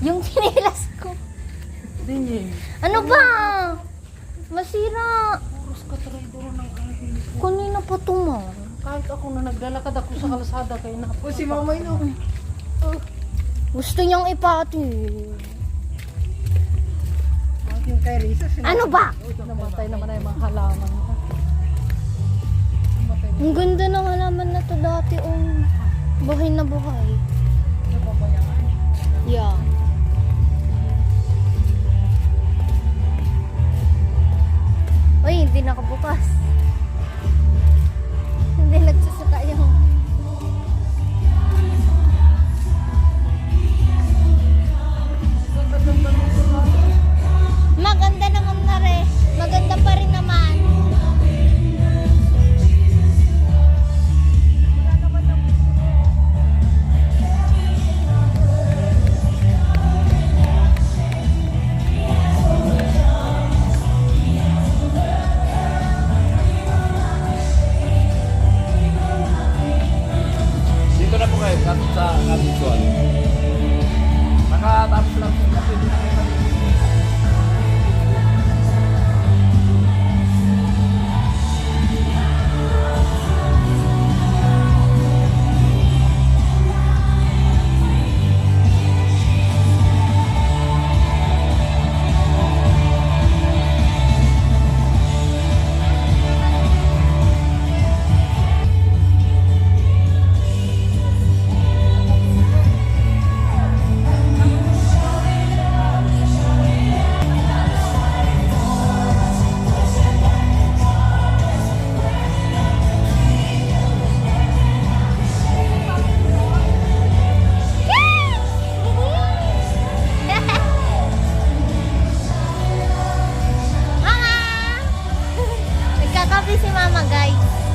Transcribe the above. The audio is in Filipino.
Yung chinilas ko. Dinying. Ano ba? Masira. Puros ka traidor ng aking. Kanina pa tuma. Kahit ako na naglalakad ako sa kalsada kayo na. O si Mamay no. Gusto niyang ipati. Yung kay Risa. Ano ba? Namatay naman ay mga halaman. Namatay na. Ang ganda ng halaman na to dati. Oh. Buhay na buhay. Yeah. Uy, hindi nakabukas. Hindi nagsusaka yung... Maganda naman na rin. Maganda pa rin naman. Dito na po kayo, sa visual. Nakatapos lang po na pwede na kayo mag- Mama! Nagkakape si Mama, guys.